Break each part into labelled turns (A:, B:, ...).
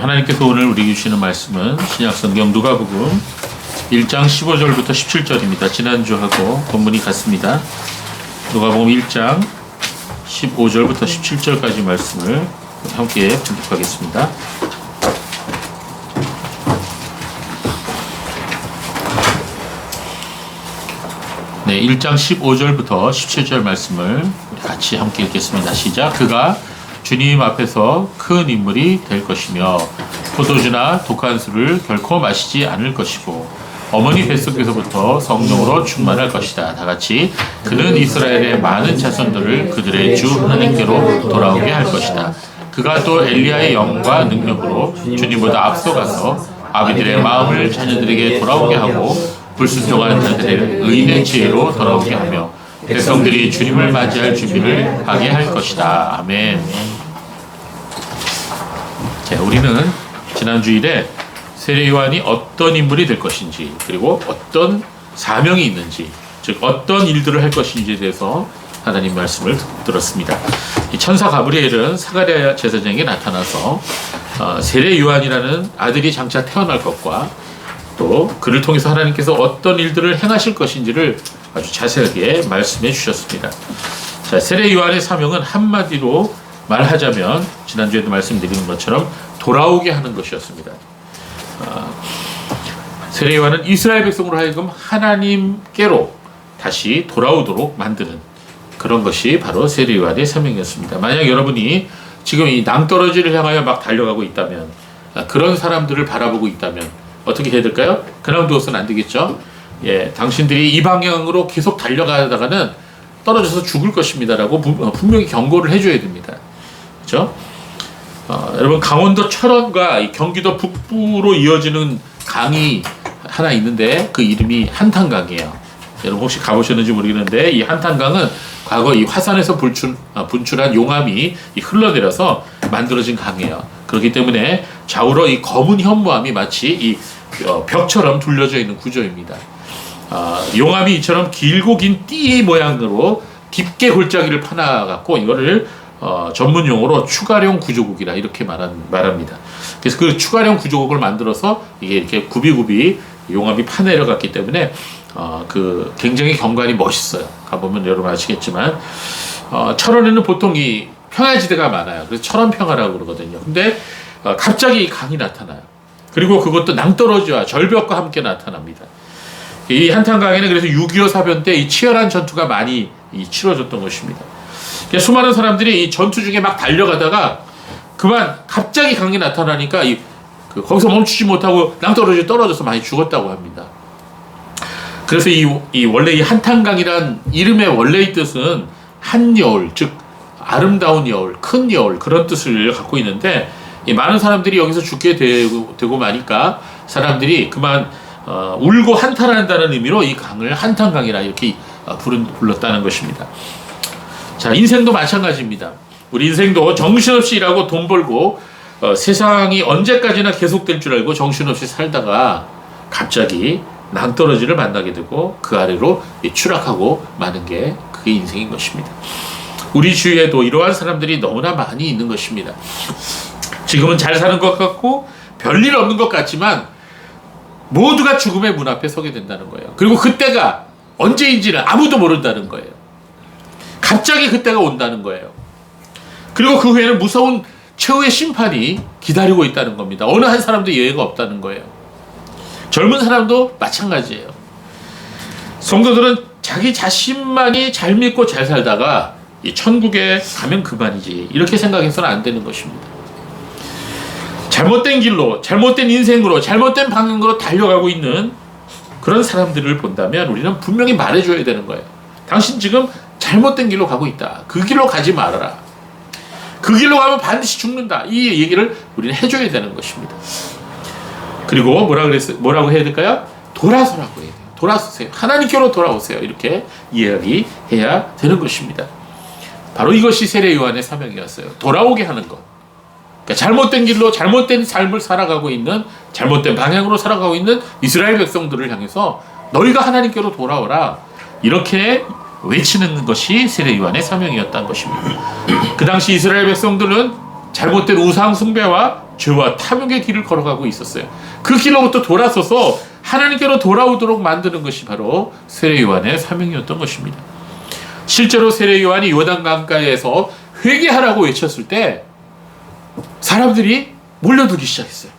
A: 하나님께서 오늘 우리에게 주시는 말씀은 신약성경 누가복음 1장 15절부터 17절입니다. 지난주하고 본문이 같습니다. 누가복음 1장 15절부터 17절까지 말씀을 함께 분석하겠습니다. 네, 1장 15절부터 17절 말씀을 우리 같이 함께 읽겠습니다. 시작. 그가 주님 앞에서 큰 인물이 될 것이며 포도주나 독한 술을 결코 마시지 않을 것이고 어머니 뱃속에서부터 성령으로 충만할 것이다. 다같이 그는 이스라엘의 많은 자손들을 그들의 주 하나님께로 돌아오게 할 것이다. 그가 또 엘리야의 영과 능력으로 주님보다 앞서가서 아비들의 마음을 자녀들에게 돌아오게 하고 불순종한 자들의 의인의 지혜로 돌아오게 하며 백성들이 주님을 맞이할 준비를 하게 할 것이다. 아멘. 자, 우리는 지난 주일에 세례 요한이 어떤 인물이 될 것인지, 그리고 어떤 사명이 있는지, 즉 어떤 일들을 할 것인지에 대해서 하나님 말씀을 들었습니다. 이 천사 가브리엘은 사가랴 제사장에게 나타나서 세례 요한이라는 아들이 장차 태어날 것과 또 그를 통해서 하나님께서 어떤 일들을 행하실 것인지를 아주 자세하게 말씀해 주셨습니다. 자, 세례 요한의 사명은 한마디로 말하자면 지난주에도 말씀드린 것처럼 돌아오게 하는 것이었습니다. 세례 요한은 이스라엘 백성으로 하여금 하나님께로 다시 돌아오도록 만드는 그런 것이 바로 세례 요한의 사명이었습니다. 만약 여러분이 지금 이 낭떠러지를 향하여 막 달려가고 있다면, 그런 사람들을 바라보고 있다면 어떻게 해야 될까요? 그냥 두어서는 안 되겠죠. 예, 당신들이 이 방향으로 계속 달려가다가는 떨어져서 죽을 것입니다라고 분명히 경고를 해줘야 됩니다. 그렇죠? 여러분, 강원도 철원과 이 경기도 북부로 이어지는 강이 하나 있는데 그 이름이 한탄강이에요. 여러분 혹시 가보셨는지 모르겠는데 이 한탄강은 과거 이 화산에서 분출한 용암이 흘러내려서 만들어진 강이에요. 그렇기 때문에 좌우로 이 검은 현무암이 마치 이 벽처럼 둘러져 있는 구조입니다. 용암이 이처럼 길고 긴 띠 모양으로 깊게 골짜기를 파놔갖고 이거를 전문 용어로 추가령 구조국이라 이렇게 말합니다. 그래서 그 추가령 구조국을 만들어서 이게 이렇게 굽이굽이 용암이 파내려갔기 때문에 그 굉장히 경관이 멋있어요. 가보면 여러분 아시겠지만 철원에는 보통 이 평야지대가 많아요. 그래서 철원평화라고 그러거든요. 근데 갑자기 이 강이 나타나요. 그리고 그것도 낭떠러지와 절벽과 함께 나타납니다. 이 한탄강에는 그래서 6.25 사변 때 이 치열한 전투가 많이 치러졌던 것입니다. 수많은 사람들이 이 전투 중에 막 달려가다가 그만 갑자기 강이 나타나니까 거기서 멈추지 못하고 낭떠러지 떨어져서 많이 죽었다고 합니다. 그래서 원래 이 한탄강이란 이름의 원래의 뜻은 한여울, 즉 아름다운 여울, 큰 여울, 그런 뜻을 갖고 있는데 많은 사람들이 여기서 죽게 되고 마니까 사람들이 그만 울고 한탄한다는 의미로 이 강을 한탄강이라 이렇게 불렀다는 것입니다. 자, 인생도 마찬가지입니다. 우리 인생도 정신없이 일하고 돈 벌고 세상이 언제까지나 계속될 줄 알고 정신없이 살다가 갑자기 낭떠러지를 만나게 되고 그 아래로 추락하고 마는 게 그게 인생인 것입니다. 우리 주위에도 이러한 사람들이 너무나 많이 있는 것입니다. 지금은 잘 사는 것 같고 별일 없는 것 같지만 모두가 죽음의 문 앞에 서게 된다는 거예요. 그리고 그때가 언제인지는 아무도 모른다는 거예요. 갑자기 그때가 온다는 거예요. 그리고 그 후에는 무서운 최후의 심판이 기다리고 있다는 겁니다. 어느 한 사람도 예외가 없다는 거예요. 젊은 사람도 마찬가지예요. 성도들은 자기 자신만이 잘 믿고 잘 살다가 이 천국에 가면 그만이지 이렇게 생각해서는 안 되는 것입니다. 잘못된 길로, 잘못된 인생으로, 잘못된 방향으로 달려가고 있는 그런 사람들을 본다면 우리는 분명히 말해줘야 되는 거예요. 당신 지금 잘못된 길로 가고 있다. 그 길로 가지 말아라. 그 길로 가면 반드시 죽는다. 이 얘기를 우리는 해줘야 되는 것입니다. 그리고 뭐라고 해야 될까요? 돌아서라고 해야 돼요. 돌아서세요. 하나님께로 돌아오세요. 이렇게 이야기해야 되는 것입니다. 바로 이것이 세례 요한의 사명이었어요. 돌아오게 하는 것. 그러니까 잘못된 길로 잘못된 삶을 살아가고 있는, 잘못된 방향으로 살아가고 있는 이스라엘 백성들을 향해서 너희가 하나님께로 돌아오라. 이렇게 외치는 것이 세례 요한의 사명이었다는 것입니다. 그 당시 이스라엘 백성들은 잘못된 우상 숭배와 죄와 탐욕의 길을 걸어가고 있었어요. 그 길로부터 돌아서서 하나님께로 돌아오도록 만드는 것이 바로 세례 요한의 사명이었던 것입니다. 실제로 세례 요한이 요단 강가에서 회개하라고 외쳤을 때 사람들이 몰려들기 시작했어요.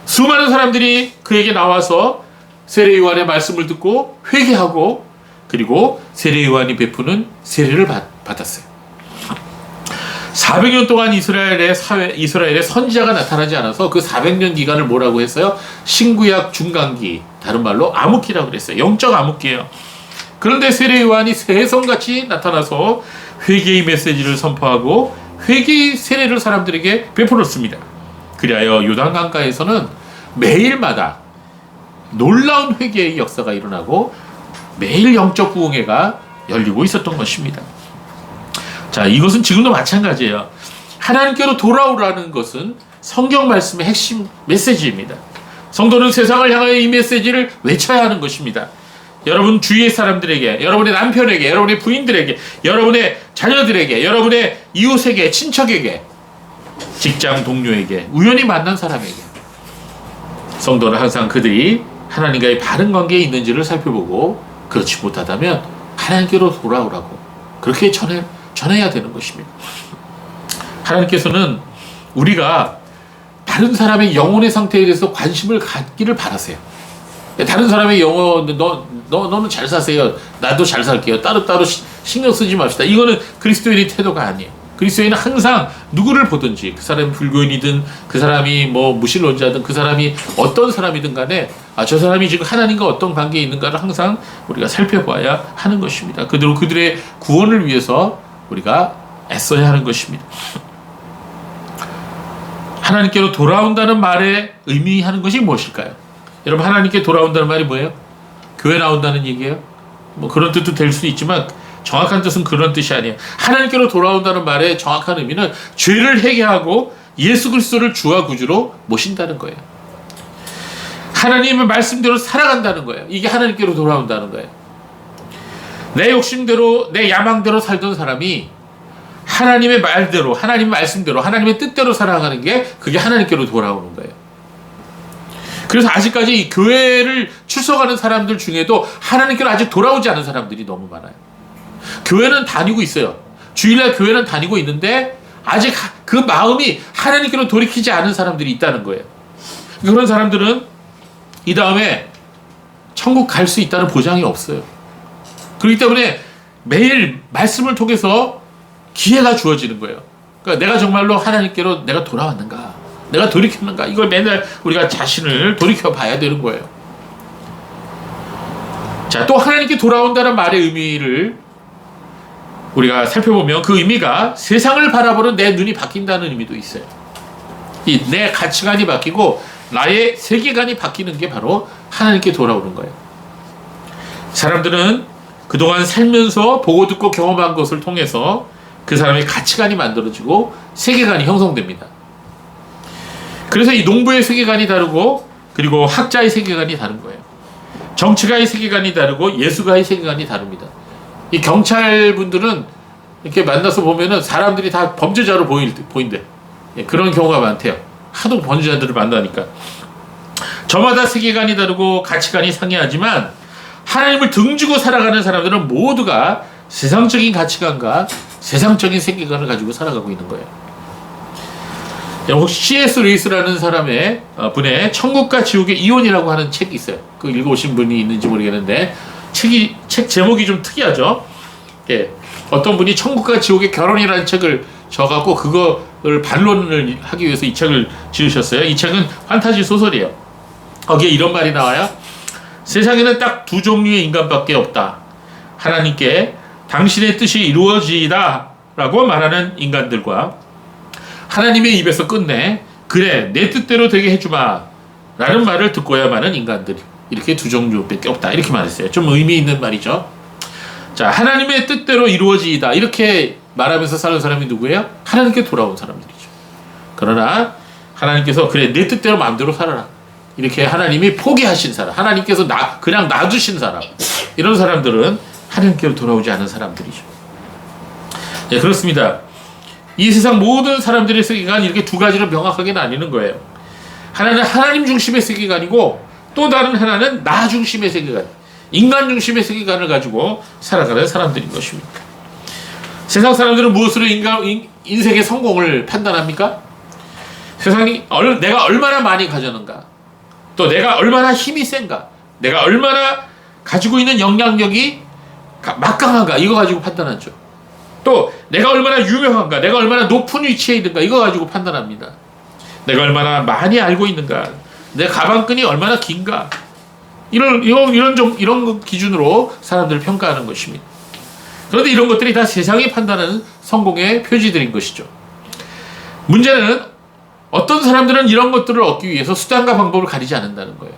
A: 수많은 사람들이 그에게 나와서 세례 요한의 말씀을 듣고 회개하고 그리고 세례 요한이 베푸는 세례를 받았어요. 400년 동안 이스라엘의 선지자가 나타나지 않아서 그 400년 기간을 뭐라고 했어요? 신구약 중간기, 다른 말로 암흑기라고 그랬어요. 영적 암흑기예요. 그런데 세례 요한이 새해성같이 나타나서 회개의 메시지를 선포하고 회개의 세례를 사람들에게 베풀었습니다. 그리하여 요단강가에서는 매일마다 놀라운 회개의 역사가 일어나고 매일 영적 부흥회가 열리고 있었던 것입니다. 자, 이것은 지금도 마찬가지예요. 하나님께로 돌아오라는 것은 성경 말씀의 핵심 메시지입니다. 성도는 세상을 향하여 이 메시지를 외쳐야 하는 것입니다. 여러분 주위의 사람들에게, 여러분의 남편에게, 여러분의 부인들에게, 여러분의 자녀들에게, 여러분의 이웃에게, 친척에게, 직장 동료에게, 우연히 만난 사람에게 성도는 항상 그들이 하나님과의 바른 관계에 있는지를 살펴보고 그렇지 못하다면 하나님께로 돌아오라고 그렇게 전해야 되는 것입니다. 하나님께서는 우리가 다른 사람의 영혼의 상태에 대해서 관심을 갖기를 바라세요. 다른 사람의 영혼, 너는 잘 사세요. 나도 잘 살게요. 따로따로 신경 쓰지 맙시다. 이거는 그리스도인의 태도가 아니에요. 그리스도인은 항상 누구를 보든지 그 사람이 불교인이든 그 사람이 뭐 무신론자든 그 사람이 어떤 사람이든 간에 저 사람이 지금 하나님과 어떤 관계에 있는가를 항상 우리가 살펴봐야 하는 것입니다. 그들의 구원을 위해서 우리가 애써야 하는 것입니다. 하나님께로 돌아온다는 말에 의미하는 것이 무엇일까요? 여러분, 하나님께 돌아온다는 말이 뭐예요? 교회 나온다는 얘기예요? 뭐 그런 뜻도 될 수 있지만 정확한 뜻은 그런 뜻이 아니에요. 하나님께로 돌아온다는 말의 정확한 의미는 죄를 회개하고 예수 그리스도를 주와 구주로 모신다는 거예요. 하나님의 말씀대로 살아간다는 거예요. 이게 하나님께로 돌아온다는 거예요. 내 욕심대로, 내 야망대로 살던 사람이 하나님의 말대로, 하나님의 말씀대로, 하나님의 뜻대로 살아가는 게 그게 하나님께로 돌아오는 거예요. 그래서 아직까지 이 교회를 출석하는 사람들 중에도 하나님께로 아직 돌아오지 않은 사람들이 너무 많아요. 교회는 다니고 있어요. 주일날 교회는 다니고 있는데 아직 그 마음이 하나님께로 돌이키지 않은 사람들이 있다는 거예요. 그런 사람들은 이 다음에 천국 갈 수 있다는 보장이 없어요. 그렇기 때문에 매일 말씀을 통해서 기회가 주어지는 거예요. 그러니까 내가 정말로 하나님께로 내가 돌아왔는가, 내가 돌이켰는가, 이걸 맨날 우리가 자신을 돌이켜 봐야 되는 거예요. 자, 또 하나님께 돌아온다는 말의 의미를 우리가 살펴보면 그 의미가 세상을 바라보는 내 눈이 바뀐다는 의미도 있어요. 내 가치관이 바뀌고 나의 세계관이 바뀌는 게 바로 하나님께 돌아오는 거예요. 사람들은 그동안 살면서 보고 듣고 경험한 것을 통해서 그 사람의 가치관이 만들어지고 세계관이 형성됩니다. 그래서 이 농부의 세계관이 다르고 그리고 학자의 세계관이 다른 거예요. 정치가의 세계관이 다르고 예술가의 세계관이 다릅니다. 이 경찰분들은 이렇게 만나서 보면은 사람들이 다 범죄자로 보인대. 그런 경우가 많대요. 하도 범죄자들을 만나니까. 저마다 세계관이 다르고 가치관이 상이하지만 하나님을 등지고 살아가는 사람들은 모두가 세상적인 가치관과 세상적인 세계관을 가지고 살아가고 있는 거예요. 혹시 C.S. 루이스라는 사람의 분의 천국과 지옥의 이혼이라고 하는 책이 있어요. 그거 읽어보신 분이 있는지 모르겠는데 책 제목이 좀 특이하죠. 예, 어떤 분이 천국과 지옥의 결혼이라는 책을 적었고 그거를 반론을 하기 위해서 이 책을 지으셨어요. 이 책은 판타지 소설이에요. 거기에 이런 말이 나와요. 세상에는 딱 두 종류의 인간밖에 없다. 하나님께 당신의 뜻이 이루어지이다 라고 말하는 인간들과 하나님의 입에서 끝내 그래 내 뜻대로 되게 해주마 라는 말을 듣고야만 인간들이 이렇게 두 종류밖에 없다 이렇게 말했어요. 좀 의미 있는 말이죠. 자, 하나님의 뜻대로 이루어지이다 이렇게 말하면서 사는 사람이 누구예요? 하나님께 돌아온 사람들이죠. 그러나 하나님께서 그래 내 뜻대로 마음대로 살아라 이렇게 하나님이 포기하신 사람, 하나님께서 그냥 놔두신 사람, 이런 사람들은 하나님께로 돌아오지 않은 사람들이죠. 네, 그렇습니다. 이 세상 모든 사람들의 세계관 이렇게 두 가지로 명확하게 나뉘는 거예요. 하나는 하나님 중심의 세계관이고 또 다른 하나는 나 중심의 세계관, 인간 중심의 세계관을 가지고 살아가는 사람들인 것입니다. 세상 사람들은 무엇으로 인생의 성공을 판단합니까? 세상이 내가 얼마나 많이 가졌는가, 또 내가 얼마나 힘이 센가, 내가 얼마나 가지고 있는 영향력이 막강한가, 이거 가지고 판단하죠. 또 내가 얼마나 유명한가, 내가 얼마나 높은 위치에 있는가, 이거 가지고 판단합니다. 내가 얼마나 많이 알고 있는가, 내 가방끈이 얼마나 긴가, 이런 기준으로 사람들을 평가하는 것입니다. 그런데 이런 것들이 다 세상이 판단하는 성공의 표지들인 것이죠. 문제는 어떤 사람들은 이런 것들을 얻기 위해서 수단과 방법을 가리지 않는다는 거예요.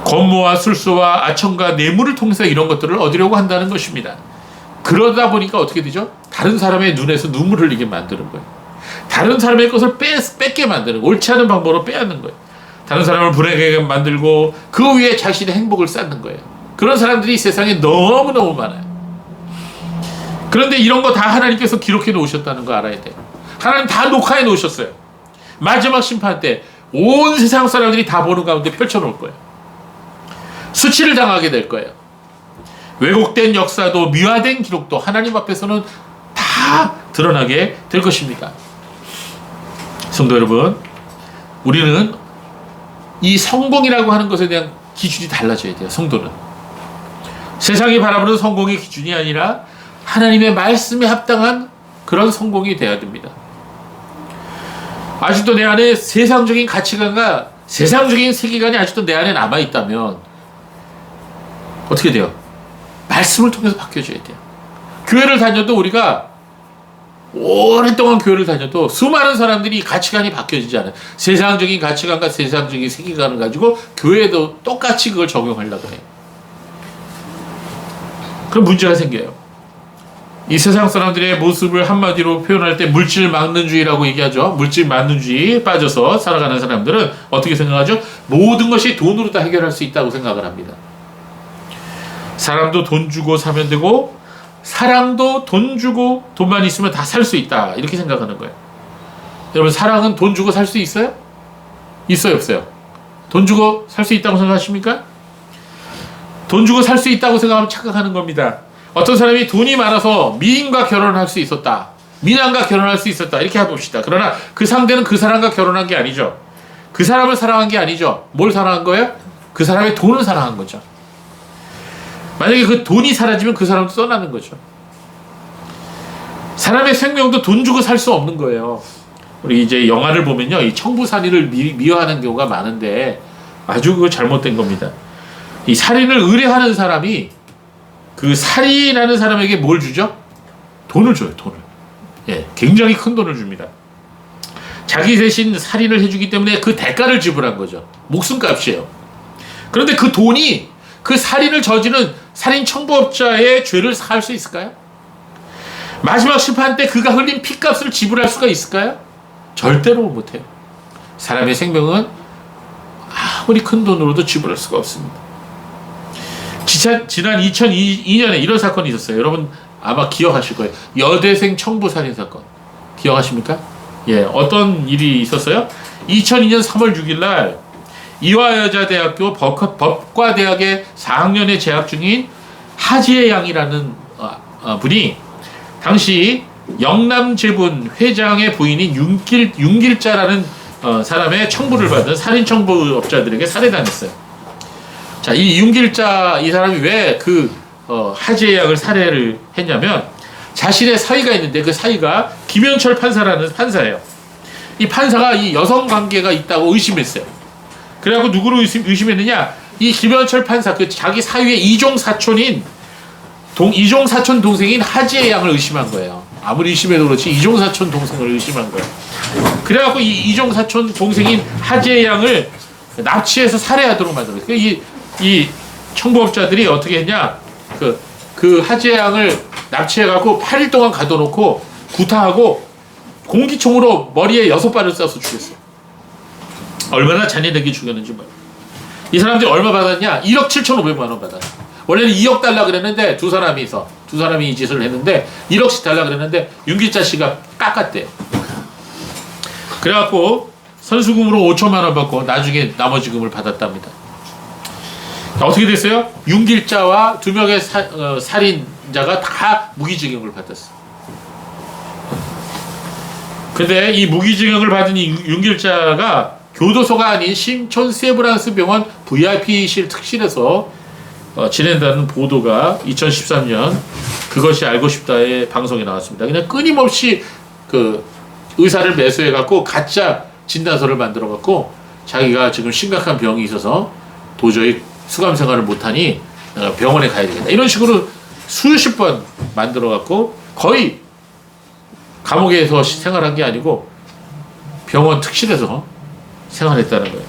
A: 권모와 술수와 아첨과 뇌물을 통해서 이런 것들을 얻으려고 한다는 것입니다. 그러다 보니까 어떻게 되죠? 다른 사람의 눈에서 눈물을 흘리게 만드는 거예요. 다른 사람의 것을 뺏게 만드는 거예요. 옳지 않은 방법으로 빼앗는 거예요. 다른 사람을 불행하게 만들고 그 위에 자신의 행복을 쌓는 거예요. 그런 사람들이 세상에 너무너무 많아요. 그런데 이런 거 다 하나님께서 기록해 놓으셨다는 거 알아야 돼요. 하나님 다 녹화해 놓으셨어요. 마지막 심판 때 온 세상 사람들이 다 보는 가운데 펼쳐놓을 거예요. 수치를 당하게 될 거예요. 왜곡된 역사도 미화된 기록도 하나님 앞에서는 다 드러나게 될 것입니다. 성도 여러분, 우리는 이 성공이라고 하는 것에 대한 기준이 달라져야 돼요. 성도는 세상이 바라보는 성공의 기준이 아니라 하나님의 말씀에 합당한 그런 성공이 돼야 됩니다. 아직도 내 안에 세상적인 가치관과 세상적인 세계관이 아직도 내 안에 남아있다면 어떻게 돼요? 말씀을 통해서 바뀌어져야 돼요. 교회를 다녀도 우리가 오랫동안 교회를 다녀도 수많은 사람들이 가치관이 바뀌어지지 않아요. 세상적인 가치관과 세상적인 세계관을 가지고 교회에도 똑같이 그걸 적용하려고 해요. 그럼 문제가 생겨요. 이 세상 사람들의 모습을 한마디로 표현할 때 물질 망론주의라고 얘기하죠. 물질 망론주의에 빠져서 살아가는 사람들은 어떻게 생각하죠? 모든 것이 돈으로 다 해결할 수 있다고 생각을 합니다. 사람도 돈 주고 사면 되고 사랑도 돈 주고 돈만 있으면 다 살 수 있다, 이렇게 생각하는 거예요. 여러분, 사랑은 돈 주고 살 수 있어요? 있어요, 없어요? 돈 주고 살 수 있다고 생각하십니까? 돈 주고 살 수 있다고 생각하면 착각하는 겁니다. 어떤 사람이 돈이 많아서 미인과 결혼할 수 있었다, 미남과 결혼할 수 있었다, 이렇게 해봅시다. 그러나 그 상대는 그 사람과 결혼한 게 아니죠. 그 사람을 사랑한 게 아니죠. 뭘 사랑한 거예요? 그 사람의 돈을 사랑한 거죠. 만약에 그 돈이 사라지면 그 사람도 떠나는 거죠. 사람의 생명도 돈 주고 살 수 없는 거예요. 우리 이제 영화를 보면요, 이 청부살인을 미워하는 경우가 많은데 아주 그거 잘못된 겁니다. 이 살인을 의뢰하는 사람이 그 살인하는 사람에게 뭘 주죠? 돈을 줘요, 돈을. 예, 굉장히 큰 돈을 줍니다. 자기 대신 살인을 해주기 때문에 그 대가를 지불한 거죠. 목숨값이에요. 그런데 그 돈이 그 살인을 저지른 살인 청부업자의 죄를 살 수 있을까요? 마지막 심판 때 그가 흘린 피값을 지불할 수가 있을까요? 절대로 못해요. 사람의 생명은 아무리 큰 돈으로도 지불할 수가 없습니다. 지난 2002년에 이런 사건이 있었어요. 여러분 아마 기억하실 거예요. 여대생 청부살인 사건. 기억하십니까? 예, 어떤 일이 있었어요? 2002년 3월 6일 날 이화여자대학교 법과대학의 4학년에 재학 중인 하지혜 양이라는 분이 당시 영남제분 회장의 부인인 윤길자라는 사람의 청부를 받은 살인 청부업자들에게 살해당했어요. 자, 이 윤길자 이 사람이 왜 하지혜 양을 살해를 했냐면 자신의 사위가 있는데 그 사위가 김현철 판사라는 판사예요. 이 판사가 이 여성 관계가 있다고 의심했어요. 그래갖고 누구를 의심했느냐? 이 김현철 판사, 그 자기 사위의 이종 사촌 동생인 하지혜 양을 의심한 거예요. 아무리 의심해도 그렇지 이종 사촌 동생을 의심한 거예요. 그래갖고 이 이종 사촌 동생인 하지혜 양을 납치해서 살해하도록 만들었어요. 이 청부업자들이 어떻게 했냐? 그 하지혜 양을 납치해갖고 8일 동안 가둬놓고 구타하고 공기총으로 머리에 6발을 쏴서 죽였어요. 얼마나 잔인하게 죽였는지 몰라요. 이 사람들이 얼마 받았냐? 1억 7,500만 원 받았어요. 원래는 2억 달라 그랬는데 두 사람이서 두 사람이 이 짓을 했는데 1억씩 달라 그랬는데 윤길자 씨가 깎았대요. 그래갖고 선수금으로 5천만 원 받고 나중에 나머지 금을 받았답니다. 어떻게 됐어요? 윤길자와 2명의 살인자가 다 무기징역을 받았어요. 근데 이 무기징역을 받은 이 윤길자가 교도소가 아닌 신촌 세브란스 병원 VIP실 특실에서 지낸다는 보도가 2013년 그것이 알고 싶다의 방송에 나왔습니다. 그냥 끊임없이 그 의사를 매수해갖고 가짜 진단서를 만들어갖고 자기가 지금 심각한 병이 있어서 도저히 수감 생활을 못하니 병원에 가야 되겠다. 이런 식으로 수십 번 만들어갖고 거의 감옥에서 생활한 게 아니고 병원 특실에서 생활했다는 거예요.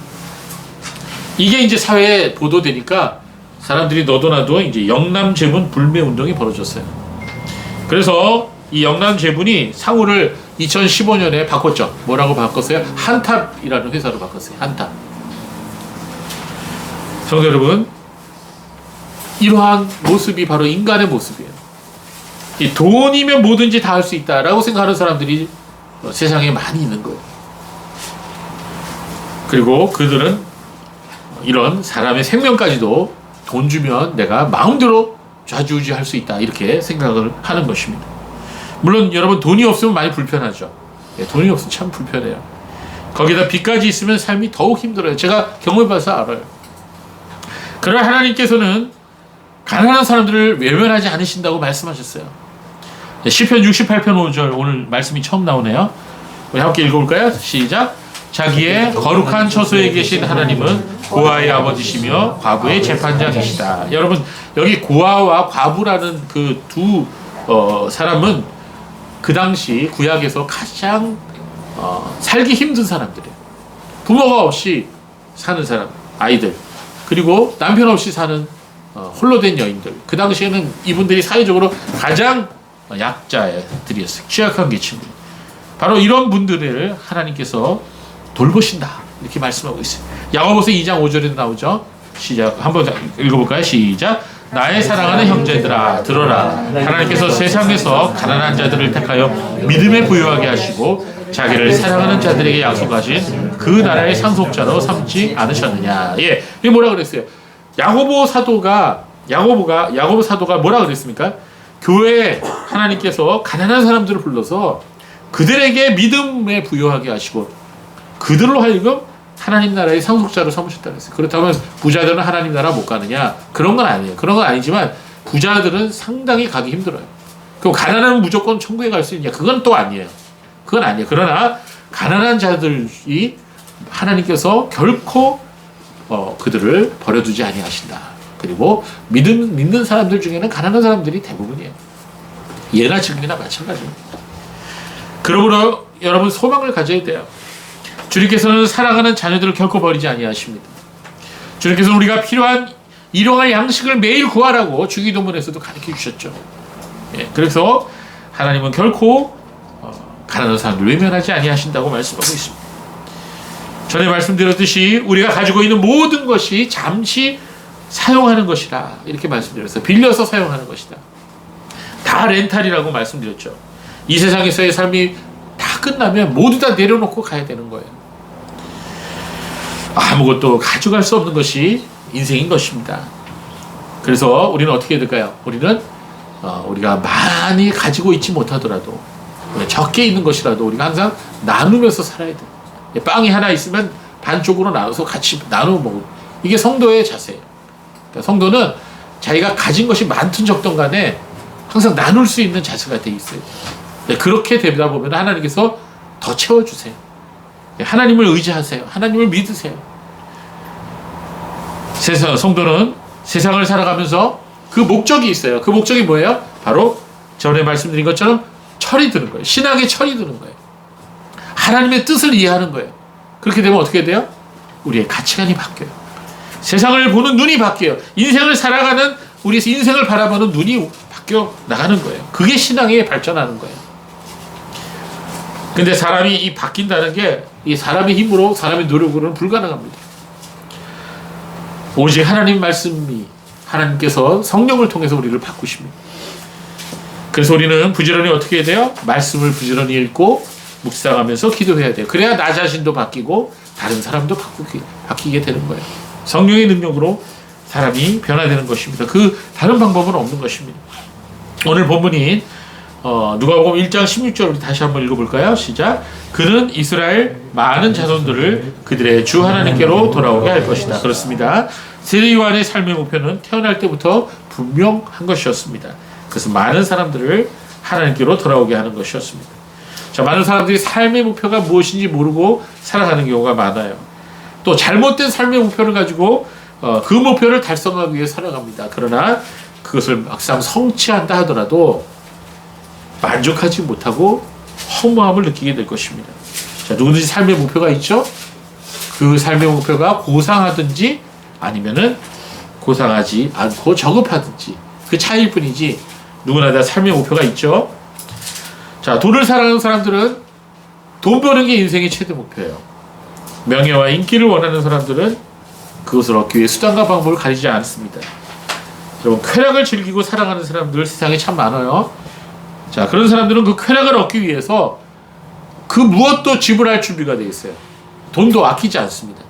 A: 이게 이제 사회에 보도되니까 사람들이 너도 나도 이제 영남제분 불매 운동이 벌어졌어요. 그래서 이 영남제분이 상호를 2015년에 바꿨죠. 뭐라고 바꿨어요? 한탑이라는 회사로 바꿨어요. 한탑. 성도 여러분, 이러한 모습이 바로 인간의 모습이에요. 이 돈이면 뭐든지 다 할 수 있다라고 생각하는 사람들이 세상에 많이 있는 거예요. 그리고 그들은 이런 사람의 생명까지도 돈 주면 내가 마음대로 좌지우지할 수 있다 이렇게 생각을 하는 것입니다. 물론 여러분 돈이 없으면 많이 불편하죠. 네, 돈이 없으면 참 불편해요. 거기다 빚까지 있으면 삶이 더욱 힘들어요. 제가 경험해봐서 알아요. 그러나 하나님께서는 가난한 사람들을 외면하지 않으신다고 말씀하셨어요. 네, 시편 68편 5절 오늘 말씀이 처음 나오네요. 우리 함께 읽어볼까요? 시작. 자기의 거룩한 처소에 계신 하나님은 고아의 아버지시며 과부의 재판장이시다. 여러분 여기 고아와 과부라는 그 두 사람은 그 당시 구약에서 가장 살기 힘든 사람들이에요. 부모가 없이 사는 사람, 아이들, 그리고 남편 없이 사는 홀로 된 여인들. 그 당시에는 이분들이 사회적으로 가장 약자들이었어요. 취약한 계층. 바로 이런 분들을 하나님께서 돌보신다 이렇게 말씀하고 있어요. 야고보서 2장 5절에도 나오죠. 시작. 한번 읽어볼까요? 시작. 나의 사랑하는 형제들아 들어라. 하나님께서 세상에서 가난한 자들을 택하여 믿음에 부유하게 하시고 자기를 사랑하는 자들에게 약속하신 그 나라의 상속자로 삼지 않으셨느냐. 예, 이게 뭐라 그랬어요? 야고보 사도가 뭐라 그랬습니까? 교회에 하나님께서 가난한 사람들을 불러서 그들에게 믿음에 부유하게 하시고 그들로 하여금 하나님 나라의 상속자로 삼으셨다고 했어요. 그렇다면 부자들은 하나님 나라 못 가느냐? 그런 건 아니에요. 그런 건 아니지만 부자들은 상당히 가기 힘들어요. 그럼 가난하면 무조건 천국에 갈 수 있냐? 그건 또 아니에요. 그건 아니에요. 그러나 가난한 자들이 하나님께서 결코 그들을 버려두지 아니하신다. 그리고 믿는 사람들 중에는 가난한 사람들이 대부분이에요. 예나 지금이나 마찬가지입니다. 그러므로 여러분 소망을 가져야 돼요. 주님께서는 사랑하는 자녀들을 결코 버리지 아니하십니다. 주님께서는 우리가 필요한 일용할 양식을 매일 구하라고 주기도문에서도 가르쳐 주셨죠. 예, 그래서 하나님은 결코 가난한 사람들을 외면하지 아니하신다고 말씀하고 있습니다. 전에 말씀드렸듯이 우리가 가지고 있는 모든 것이 잠시 사용하는 것이라 이렇게 말씀드렸어요. 빌려서 사용하는 것이다. 다 렌탈이라고 말씀드렸죠. 이 세상에서의 삶이 다 끝나면 모두 다 내려놓고 가야 되는 거예요. 아무것도 가져갈 수 없는 것이 인생인 것입니다. 그래서 우리는 어떻게 해야 될까요? 우리는 우리가 많이 가지고 있지 못하더라도 적게 있는 것이라도 우리가 항상 나누면서 살아야 돼요. 빵이 하나 있으면 반쪽으로 나눠서 같이 나누어 먹고, 이게 성도의 자세예요. 그러니까 성도는 자기가 가진 것이 많든 적든 간에 항상 나눌 수 있는 자세가 돼 있어요. 그렇게 되다 보면 하나님께서 더 채워주세요. 하나님을 의지하세요. 하나님을 믿으세요. 성도는 세상을 살아가면서 그 목적이 있어요. 그 목적이 뭐예요? 바로 전에 말씀드린 것처럼 철이 드는 거예요. 신앙의 철이 드는 거예요. 하나님의 뜻을 이해하는 거예요. 그렇게 되면 어떻게 돼요? 우리의 가치관이 바뀌어요. 세상을 보는 눈이 바뀌어요. 인생을 살아가는 우리 인생을 바라보는 눈이 바뀌어 나가는 거예요. 그게 신앙에 발전하는 거예요. 근데 사람이 이 바뀐다는 게 이 사람의 힘으로 사람의 노력으로는 불가능합니다. 오직 하나님 말씀이 하나님께서 성령을 통해서 우리를 바꾸십니다. 그래서 우리는 부지런히 어떻게 해야 돼요? 말씀을 부지런히 읽고 묵상하면서 기도해야 돼요. 그래야 나 자신도 바뀌고 다른 사람도 바뀌게 되는 거예요. 성령의 능력으로 사람이 변화되는 것입니다. 그 다른 방법은 없는 것입니다. 오늘 본문인 누가복음 1장 16절 우리 다시 한번 읽어볼까요? 시작. 그는 이스라엘 많은 자손들을 그들의 주 하나님께로 돌아오게 할 것이다. 그렇습니다. 세례 요한의 삶의 목표는 태어날 때부터 분명한 것이었습니다. 그래서 많은 사람들을 하나님께로 돌아오게 하는 것이었습니다. 자, 많은 사람들이 삶의 목표가 무엇인지 모르고 살아가는 경우가 많아요. 또 잘못된 삶의 목표를 가지고 그 목표를 달성하기 위해 살아갑니다. 그러나 그것을 막상 성취한다 하더라도 만족하지 못하고 허무함을 느끼게 될 것입니다. 자, 누구든지 삶의 목표가 있죠? 그 삶의 목표가 고상하든지 아니면은 고상하지 않고 저급하든지 그 차이일 뿐이지 누구나 다 삶의 목표가 있죠. 자, 돈을 사랑하는 사람들은 돈 버는 게 인생의 최대 목표예요. 명예와 인기를 원하는 사람들은 그것을 얻기 위해 수단과 방법을 가리지 않습니다. 여러분, 쾌락을 즐기고 사랑하는 사람들 세상에 참 많아요. 자, 그런 사람들은 그 쾌락을 얻기 위해서 그 무엇도 지불할 준비가 되어 있어요. 돈도 아끼지 않습니다.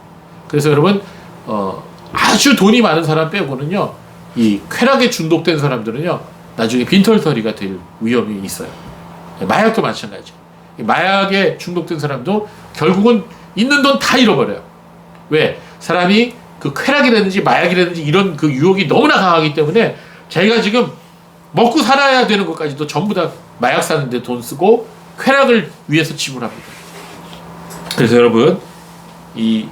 A: 그래서 여러분, 아주 돈이 많은 사람 빼고는요, 이 쾌락에 중독된 사람들은요, 나중에 빈털터리가 될 위험이 있어요. 마약도 마찬가지죠. 마약에 중독된 사람도 결국은 있는 돈 다 잃어버려요. 왜? 사람이 그 쾌락이라든지 마약이라든지 이런 그 유혹이 너무나 강하기 때문에 자기가 지금 먹고 살아야 되는 것까지도 전부 다 마약 사는데 돈 쓰고 쾌락을 위해서 지불합니다. 그래서 여러분, 이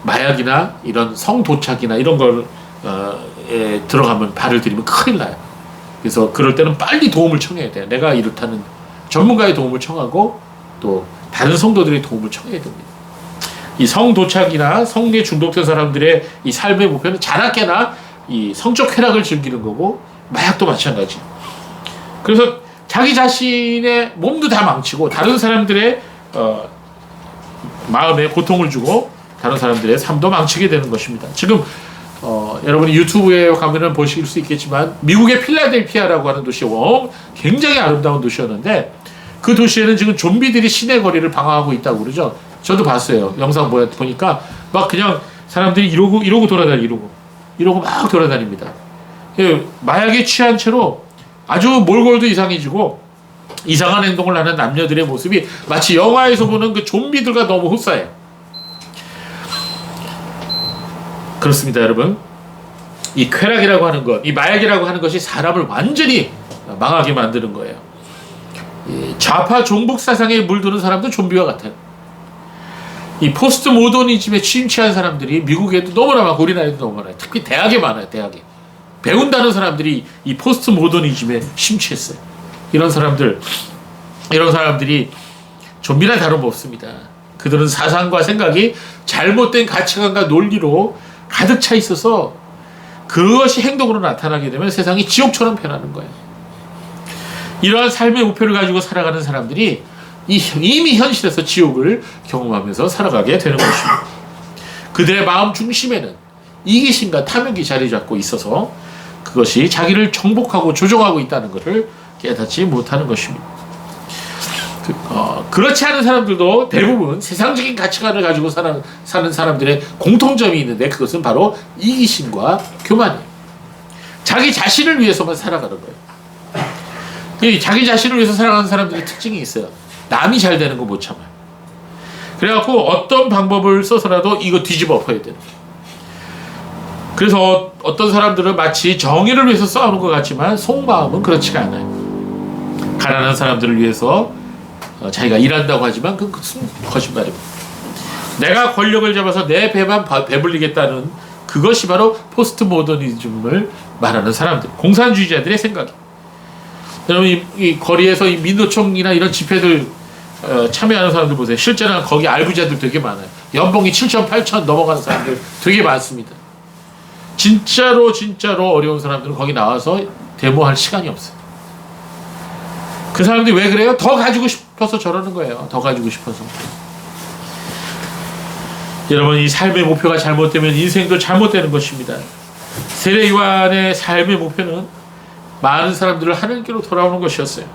A: 마약이나 이런 성도착이나 이런 걸 들어가면 발을 들이면 큰일 나요. 그래서 그럴 때는 빨리 도움을 청해야 돼요. 내가 이렇다는 전문가의 도움을 청하고 또 다른 성도들의 도움을 청해야 됩니다. 이 성도착이나 성에 중독된 사람들의 이 삶의 목표는 자나깨나 이 성적 쾌락을 즐기는 거고 마약도 마찬가지. 그래서 자기 자신의 몸도 다 망치고 다른 사람들의 마음에 고통을 주고 다른 사람들의 삶도 망치게 되는 것입니다. 지금 여러분이 유튜브에 가면은 보실 수 있겠지만 미국의 필라델피아라고 하는 도시 굉장히 아름다운 도시였는데 그 도시에는 지금 좀비들이 시내 거리를 방황하고 있다고 그러죠. 저도 봤어요. 영상 보니까 막 그냥 사람들이 이러고 이러고 막 돌아다닙니다. 마약에 취한 채로 아주 몰골도 이상해지고 이상한 행동을 하는 남녀들의 모습이 마치 영화에서 보는 그 좀비들과 너무 흡사해요. 그렇습니다, 여러분. 이 쾌락이라고 하는 것, 이 마약이라고 하는 것이 사람을 완전히 망하게 만드는 거예요. 좌파 종북 사상에 물드는 사람도 좀비와 같아요. 이 포스트 모더니즘에 취한 사람들이 미국에도 너무나 많고 우리나라에도 너무 많아요. 특히 대학에 많아요. 대학에 배운다는 사람들이 이 포스트 모더니즘에 심취했어요. 이런 사람들이 좀비나 다름없습니다. 그들은 사상과 생각이 잘못된 가치관과 논리로 가득 차 있어서 그것이 행동으로 나타나게 되면 세상이 지옥처럼 변하는 거예요. 이러한 삶의 목표를 가지고 살아가는 사람들이 이미 현실에서 지옥을 경험하면서 살아가게 되는 것입니다. 그들의 마음 중심에는 이기심과 탐욕이 자리 잡고 있어서 그것이 자기를 정복하고 조종하고 있다는 것을 깨닫지 못하는 것입니다. 그렇지 않은 사람들도 대부분 세상적인 가치관을 가지고 사는 사람들의 공통점이 있는데 그것은 바로 이기심과 교만이에요. 자기 자신을 위해서만 살아가는 거예요. 자기 자신을 위해서 살아가는 사람들의 특징이 있어요. 남이 잘 되는 거 못 참아요. 그래갖고 어떤 방법을 써서라도 이거 뒤집어 엎어야 되는 거예요. 그래서 어떤 사람들은 마치 정의를 위해서 싸우는 것 같지만 속마음은 그렇지가 않아요. 가난한 사람들을 위해서 자기가 일한다고 하지만 그것은 거짓말입니다. 내가 권력을 잡아서 내 배만 배불리겠다는 그것이 바로 포스트 모더니즘을 말하는 사람들, 공산주의자들의 생각입니다. 여러분 이 거리에서 이 민노총이나 이런 집회들 참여하는 사람들 보세요. 실제로는 거기 알부자들 되게 많아요. 연봉이 7천, 8천 넘어가는 사람들 되게 많습니다. 진짜로 어려운 사람들은 거기 나와서 데모할 시간이 없어요. 그 사람들이 왜 그래요? 더 가지고 싶어서 저러는 거예요. 더 가지고 싶어서. 여러분 이 삶의 목표가 잘못되면 인생도 잘못되는 것입니다. 세례 요한의 삶의 목표는 많은 사람들을 하나님께로 돌아오는 것이었어요.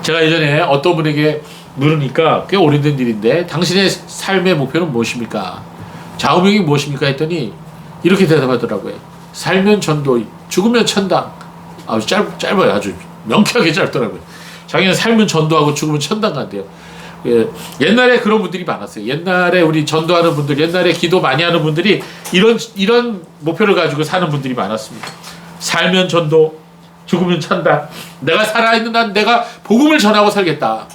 A: 제가 예전에 어떤 분에게 물으니까 꽤 오래된 일인데 당신의 삶의 목표는 무엇입니까? 좌우명이 무엇입니까? 했더니 이렇게 대답하더라고요. 살면 전도, 죽으면 천당. 아주 짧아요. 아주 명쾌하게 짧더라고요. 자기는 살면 전도하고 죽으면 천당 간대요. 예, 옛날에 그런 분들이 많았어요. 옛날에 우리 전도하는 분들, 옛날에 기도 많이 하는 분들이 이런 목표를 가지고 사는 분들이 많았습니다. 살면 전도, 죽으면 천당. 내가 살아있는 한 내가 복음을 전하고 살겠다.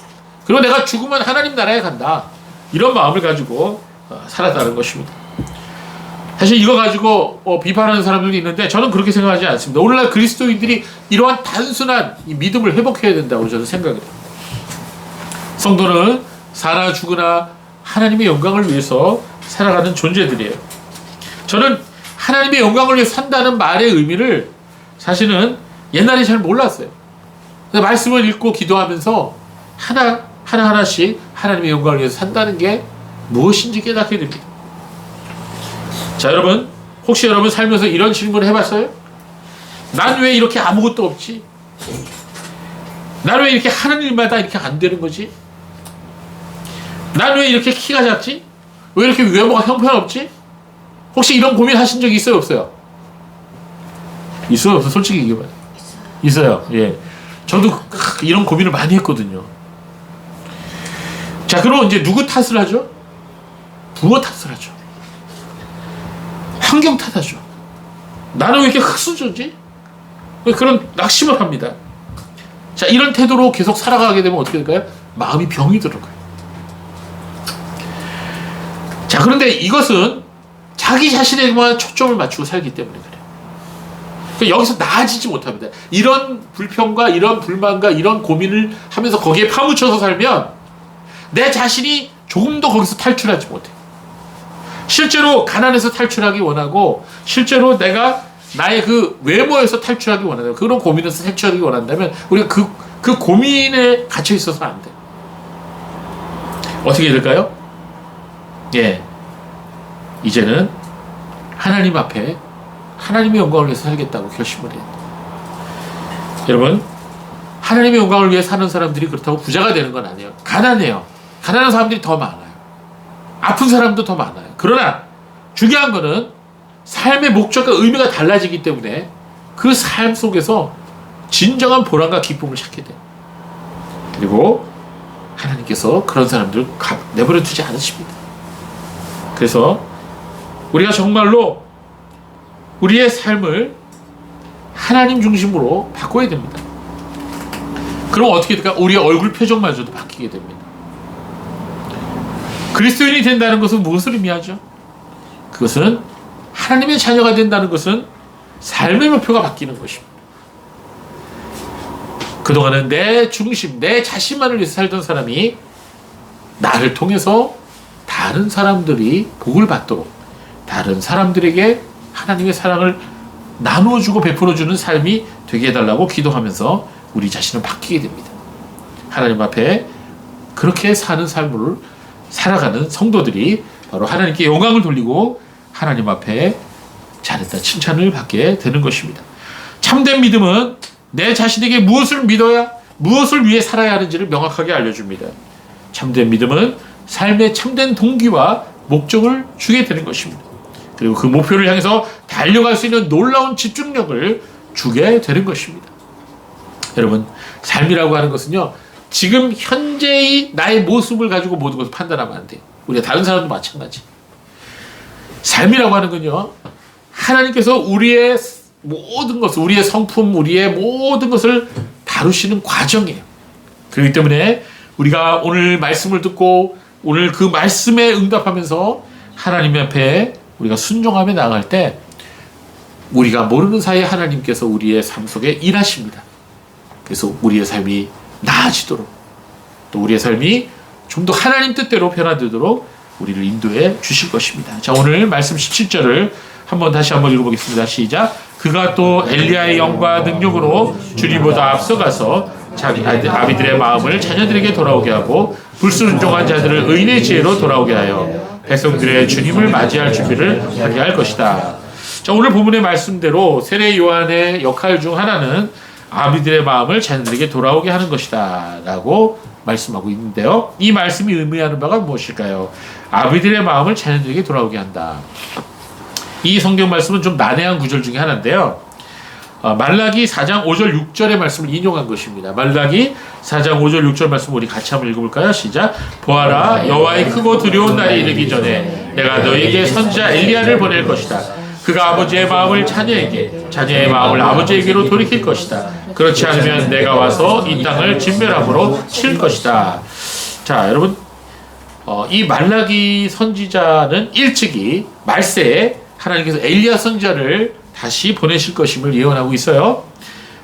A: 그리고 내가 죽으면 하나님 나라에 간다. 이런 마음을 가지고 살았다는 것입니다. 사실 이거 가지고 비판하는 사람들도 있는데 저는 그렇게 생각하지 않습니다. 오늘날 그리스도인들이 이러한 단순한 이 믿음을 회복해야 된다고 저는 생각을 해요. 성도는 사나 죽으나 하나님의 영광을 위해서 살아가는 존재들이에요. 저는 하나님의 영광을 위해 산다는 말의 의미를 사실은 옛날에 잘 몰랐어요. 말씀을 읽고 기도하면서 하나씩 하나님의 영광을 위해서 산다는 게 무엇인지 깨닫게 됩니다. 자, 여러분, 혹시 여러분 살면서 이런 질문을 해봤어요? 난 왜 이렇게 아무것도 없지? 난 왜 이렇게 하는 일마다 이렇게 안 되는 거지? 난 왜 이렇게 키가 작지? 왜 이렇게 외모가 형편없지? 혹시 이런 고민 하신 적이 있어요, 없어요? 있어요, 없어요? 솔직히 얘기해봐요. 있어요. 예. 저도 이런 고민을 많이 했거든요. 자, 그럼 이제 누구 탓을 하죠? 부모 탓을 하죠. 환경 탓하죠. 나는 왜 이렇게 흙수저지? 그런 낙심을 합니다. 자, 이런 태도로 계속 살아가게 되면 어떻게 될까요? 마음이 병이 들어가요. 자, 그런데 이것은 자기 자신에게만 초점을 맞추고 살기 때문에 그래요. 그러니까 여기서 나아지지 못합니다. 이런 불평과 이런 불만과 이런 고민을 하면서 거기에 파묻혀서 살면 내 자신이 조금도 거기서 탈출하지 못해요. 실제로 가난에서 탈출하기 원하고 실제로 내가 나의 그 외모에서 탈출하기 원한다면 그런 고민에서 탈출하기 원한다면 우리가 그 고민에 갇혀 있어서는 안 돼요. 어떻게 될까요? 예, 이제는 하나님 앞에 하나님의 영광을 위해서 살겠다고 결심을 해요. 여러분, 하나님의 영광을 위해 사는 사람들이 그렇다고 부자가 되는 건 아니에요. 가난해요. 가난한 사람들이 더 많아요. 아픈 사람도 더 많아요. 그러나 중요한 거는 삶의 목적과 의미가 달라지기 때문에 그 삶 속에서 진정한 보람과 기쁨을 찾게 돼요. 그리고 하나님께서 그런 사람들을 내버려 두지 않으십니다. 그래서 우리가 정말로 우리의 삶을 하나님 중심으로 바꿔야 됩니다. 그럼 어떻게 될까? 우리의 얼굴 표정마저도 바뀌게 됩니다. 그리스도인이 된다는 것은 무엇을 의미하죠? 그것은 하나님의 자녀가 된다는 것은 삶의 목표가 바뀌는 것입니다. 그동안은 내 중심, 내 자신만을 위해서 살던 사람이 나를 통해서 다른 사람들이 복을 받도록 다른 사람들에게 하나님의 사랑을 나누어주고 베풀어주는 삶이 되게 해달라고 기도하면서 우리 자신은 바뀌게 됩니다. 하나님 앞에 그렇게 사는 삶을 살아가는 성도들이 바로 하나님께 영광을 돌리고 하나님 앞에 잘했다 칭찬을 받게 되는 것입니다. 참된 믿음은 내 자신에게 무엇을 믿어야 무엇을 위해 살아야 하는지를 명확하게 알려줍니다. 참된 믿음은 삶의 참된 동기와 목적을 주게 되는 것입니다. 그리고 그 목표를 향해서 달려갈 수 있는 놀라운 집중력을 주게 되는 것입니다. 여러분, 삶이라고 하는 것은요, 지금 현재의 나의 모습을 가지고 모든 것을 판단하면 안 돼요. 우리가 다른 사람도 마찬가지. 삶이라고 하는 건요, 하나님께서 우리의 모든 것을, 우리의 성품, 우리의 모든 것을 다루시는 과정이에요. 그렇기 때문에 우리가 오늘 말씀을 듣고 오늘 그 말씀에 응답하면서 하나님 앞에 우리가 순종하며 나아갈 때 우리가 모르는 사이에 하나님께서 우리의 삶 속에 일하십니다. 그래서 우리의 삶이 나아지도록 또 우리의 삶이 좀 더 하나님 뜻대로 변화되도록 우리를 인도해 주실 것입니다. 자, 오늘 말씀 17절을 다시 한번 읽어보겠습니다. 시작. 그가 또 엘리야의 영과 능력으로 주님보다 앞서가서 자기 아비들의 마음을 자녀들에게 돌아오게 하고 불순종한 자들을 의인의 지혜로 돌아오게 하여 백성들의 주님을 맞이할 준비를 하게 할 것이다. 자, 오늘 본문의 말씀대로 세례 요한의 역할 중 하나는 아비들의 마음을 자녀들에게 돌아오게 하는 것이다 라고 말씀하고 있는데요. 이 말씀이 의미하는 바가 무엇일까요? 아비들의 마음을 자녀들에게 돌아오게 한다. 이 성경 말씀은 좀 난해한 구절 중에 하나인데요. 말라기 4장 5절 6절의 말씀을 인용한 것입니다. 말라기 4장 5절 6절 말씀 우리 같이 한번 읽어볼까요? 시작. 보아라, 여호와의 크고 두려운 날이 이르기 전에 내가 너에게 선지자 엘리야를 보낼 것이다. 그가 아버지의 마음을 자녀에게, 자녀의 마음을 아버지에게로 돌이킬 것이다. 그렇지 않으면 내가 와서 이 땅을 진멸함으로 칠 것이다. 자, 여러분, 이 말라기 선지자는 일찍이 말세에 하나님께서 엘리야 선지자를 다시 보내실 것임을 예언하고 있어요.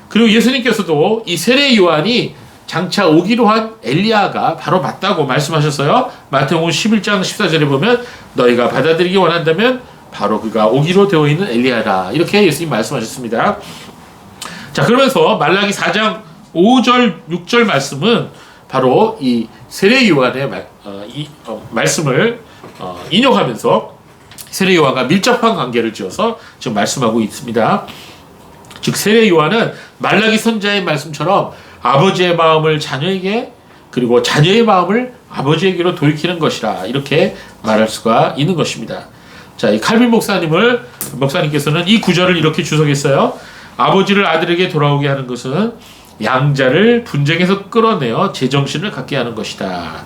A: 그리고 예수님께서도 이 세례 요한이 장차 오기로 한 엘리야가 바로 맞다고 말씀하셨어요. 마태복음 11장 14절에 보면 너희가 받아들이기 원한다면 바로 그가 오기로 되어 있는 엘리야다. 이렇게 예수님 말씀하셨습니다. 자, 그러면서 말라기 4장 5절 6절 말씀은 바로 이 세례 요한의 말씀을 인용하면서 세례 요한과 밀접한 관계를 지어서 지금 말씀하고 있습니다. 즉 세례 요한은 말라기 선지자의 말씀처럼 아버지의 마음을 자녀에게 그리고 자녀의 마음을 아버지에게로 돌이키는 것이라 이렇게 말할 수가 있는 것입니다. 자, 이 칼빈 목사님께서는 이 구절을 이렇게 주석했어요. 아버지를 아들에게 돌아오게 하는 것은 양자를 분쟁에서 끌어내어 제정신을 갖게 하는 것이다.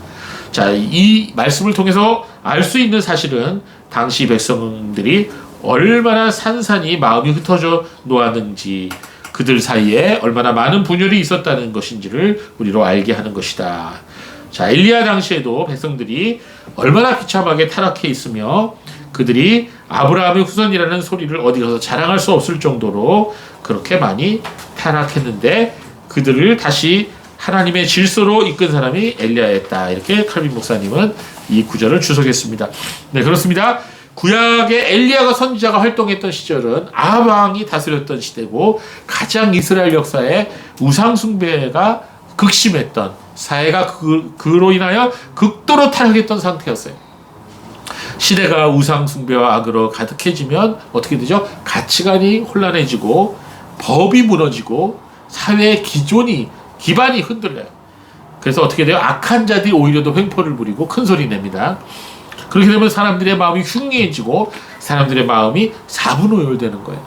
A: 자, 이 말씀을 통해서 알 수 있는 사실은 당시 백성들이 얼마나 산산이 마음이 흩어져 놓았는지, 그들 사이에 얼마나 많은 분열이 있었다는 것인지를 우리로 알게 하는 것이다. 자, 엘리야 당시에도 백성들이 얼마나 비참하게 타락해 있으며 그들이 아브라함의 후손이라는 소리를 어디 가서 자랑할 수 없을 정도로 그렇게 많이 타락했는데 그들을 다시 하나님의 질서로 이끈 사람이 엘리야였다. 이렇게 칼빈 목사님은 이 구절을 주석했습니다. 네, 그렇습니다. 구약의 엘리야가 선지자가 활동했던 시절은 아합 왕이 다스렸던 시대고 가장 이스라엘 역사에 우상 숭배가 극심했던 사회가 그로 인하여 극도로 타락했던 상태였어요. 시대가 우상 숭배와 악으로 가득해지면 어떻게 되죠? 가치관이 혼란해지고 법이 무너지고 사회의 기반이 흔들려요. 그래서 어떻게 돼요? 악한 자들이 오히려 더 횡포를 부리고 큰 소리 냅니다. 그렇게 되면 사람들의 마음이 흉해지고 사람들의 마음이 사분오열되는 거예요.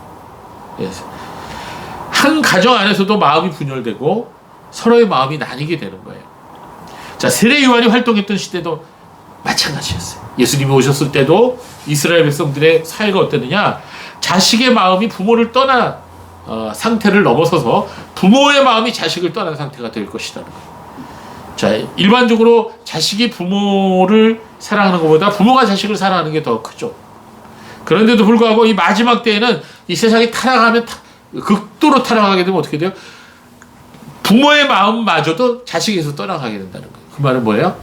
A: 한 가정 안에서도 마음이 분열되고 서로의 마음이 나뉘게 되는 거예요. 자, 세례 요한이 활동했던 시대도 마찬가지였어요. 예수님이 오셨을 때도 이스라엘 백성들의 사회가 어땠느냐? 자식의 마음이 부모를 떠나 상태를 넘어서서 부모의 마음이 자식을 떠난 상태가 될 것이라는 거예요. 자, 일반적으로 자식이 부모를 사랑하는 것보다 부모가 자식을 사랑하는 게 더 크죠. 그런데도 불구하고 이 마지막 때에는 이 세상이 타락하면 극도로 타락하게 되면 어떻게 돼요? 부모의 마음마저도 자식에서 떠나가게 된다는 거예요. 그 말은 뭐예요?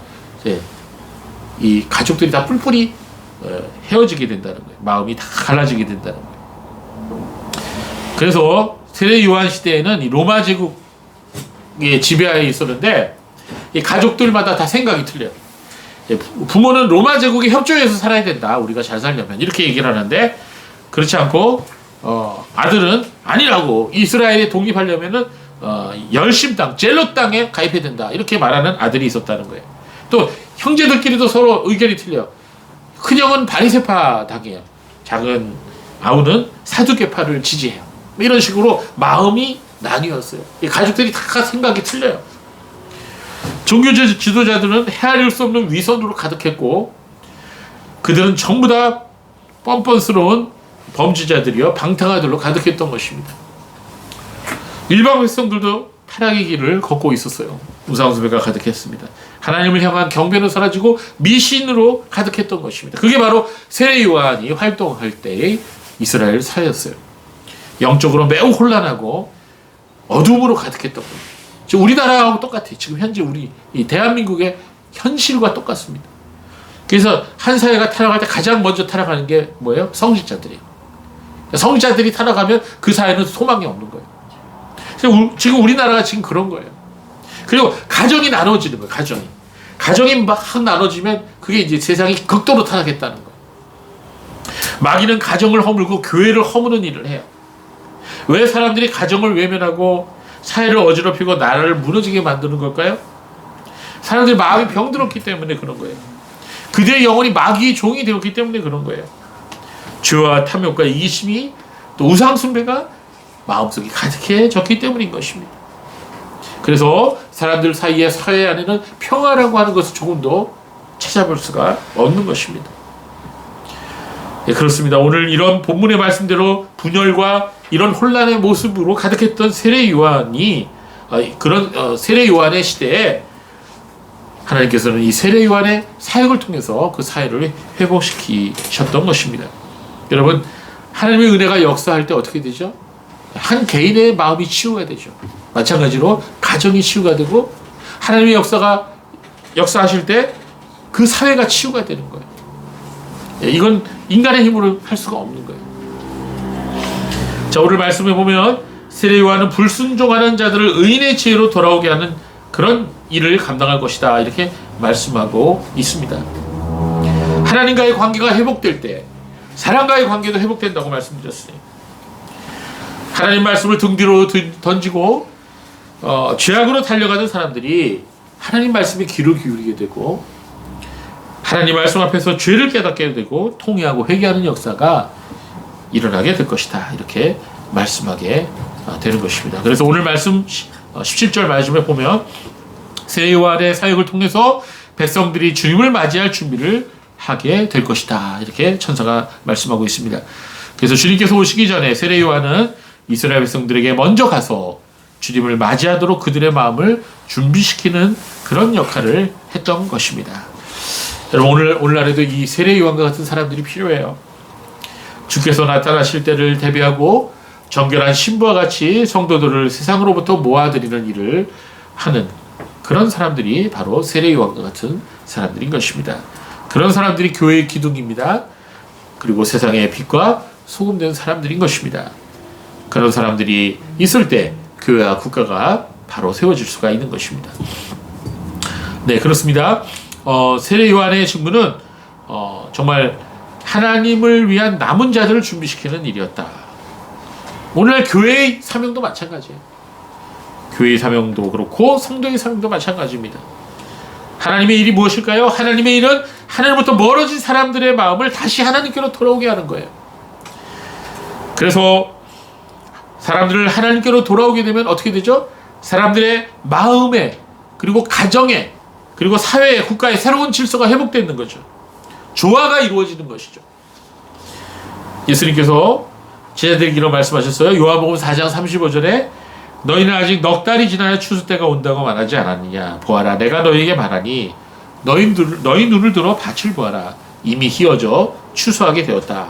A: 이 가족들이 다 뿔뿔이 헤어지게 된다는 거예요. 마음이 다 갈라지게 된다는 거예요. 그래서 세례 요한 시대에는 이 로마 제국의 지배하에 있었는데 이 가족들마다 다 생각이 틀려요. 부모는 로마 제국에 협조해서 살아야 된다. 우리가 잘 살려면 이렇게 얘기를 하는데 그렇지 않고 아들은 아니라고 이스라엘에 독립하려면은 열심당, 젤롯 당에 가입해야 된다. 이렇게 말하는 아들이 있었다는 거예요. 또 형제들끼리도 서로 의견이 틀려. 큰형은 바리새파 당이에요. 작은 아우는 사두개파를 지지해요. 이런 식으로 마음이 나뉘었어요. 가족들이 다 생각이 틀려요. 종교 지도자들은 헤아릴 수 없는 위선으로 가득했고 그들은 전부 다 뻔뻔스러운 범죄자들이요 방탕아들로 가득했던 것입니다. 일반 백성들도 타락의 길을 걷고 있었어요. 우상숭배가 가득했습니다. 하나님을 향한 경배는 사라지고 미신으로 가득했던 것입니다. 그게 바로 세례 요한이 활동할 때의 이스라엘 사회였어요. 영적으로 매우 혼란하고 어둠으로 가득했던 거예요. 지금 우리나라하고 똑같아요. 지금 현재 우리 이 대한민국의 현실과 똑같습니다. 그래서 한 사회가 타락할 때 가장 먼저 타락하는 게 뭐예요? 성직자들이에요. 성직자들이 타락하면 그 사회는 소망이 없는 거예요. 지금 우리나라가 지금 그런 거예요. 그리고 가정이 나눠지는 거예요. 가정이 막 나눠지면 그게 이제 세상이 극도로 타락했다는 거예요. 마귀는 가정을 허물고 교회를 허무는 일을 해요. 왜 사람들이 가정을 외면하고 사회를 어지럽히고 나라를 무너지게 만드는 걸까요? 사람들이 마음이 병들었기 때문에 그런 거예요. 그들의 영혼이 마귀의 종이 되었기 때문에 그런 거예요. 죄와 탐욕과 이기심이 또 우상숭배가 마음속에 가득해졌기 때문인 것입니다. 그래서 사람들 사이에 사회 안에는 평화라고 하는 것을 조금도 찾아볼 수가 없는 것입니다. 예, 그렇습니다. 오늘 이런 본문의 말씀대로 분열과 이런 혼란의 모습으로 가득했던 세례 요한이 그런 세례 요한의 시대에 하나님께서는 이 세례 요한의 사역을 통해서 그 사회를 회복시키셨던 것입니다. 여러분, 하나님의 은혜가 역사할 때 어떻게 되죠? 한 개인의 마음이 치유가 되죠. 마찬가지로 가정이 치유가 되고 하나님의 역사하실 때 그 사회가 치유가 되는 거예요. 이건 인간의 힘으로 할 수가 없는 거예요. 자, 오늘 말씀에 보면 세례 요한은 불순종하는 자들을 의인의 지혜로 돌아오게 하는 그런 일을 감당할 것이다, 이렇게 말씀하고 있습니다. 하나님과의 관계가 회복될 때 사람과의 관계도 회복된다고 말씀드렸어요. 하나님 말씀을 등 뒤로 던지고 죄악으로 달려가는 사람들이 하나님 말씀에 귀를 기울이게 되고 하나님 말씀 앞에서 죄를 깨닫게 되고 통회하고 회개하는 역사가 일어나게 될 것이다, 이렇게 말씀하게 되는 것입니다. 그래서 오늘 말씀 17절 말씀에 보면 세례 요한의 사역을 통해서 백성들이 주님을 맞이할 준비를 하게 될 것이다, 이렇게 천사가 말씀하고 있습니다. 그래서 주님께서 오시기 전에 세례 요한은 이스라엘 백성들에게 먼저 가서 주님을 맞이하도록 그들의 마음을 준비시키는 그런 역할을 했던 것입니다. 여러분, 오늘날에도 이 세례 요한과 같은 사람들이 필요해요. 주께서 나타나실 때를 대비하고 정결한 신부와 같이 성도들을 세상으로부터 모아드리는 일을 하는 그런 사람들이 바로 세례 요한과 같은 사람들인 것입니다. 그런 사람들이 교회의 기둥입니다. 그리고 세상의 빛과 소금 된 사람들인 것입니다. 그런 사람들이 있을 때 교회와 국가가 바로 세워질 수가 있는 것입니다. 네, 그렇습니다. 세례 요한의 직무는 정말 하나님을 위한 남은 자들을 준비시키는 일이었다. 오늘 교회의 사명도 마찬가지예요. 교회의 사명도 그렇고 성도의 사명도 마찬가지입니다. 하나님의 일이 무엇일까요? 하나님의 일은 하나님부터 멀어진 사람들의 마음을 다시 하나님께로 돌아오게 하는 거예요. 그래서 사람들을 하나님께로 돌아오게 되면 어떻게 되죠? 사람들의 마음에, 그리고 가정에, 그리고 사회에, 국가에 새로운 질서가 회복되는 거죠. 조화가 이루어지는 것이죠. 예수님께서 제자들에게 이런 말씀하셨어요. 요한복음 4장 35절에 너희는 아직 넉 달이 지나야 추수 때가 온다고 말하지 않았느냐. 보아라, 내가 너희에게 말하니 너희 눈을 들어 밭을 보아라. 이미 희어져 추수하게 되었다.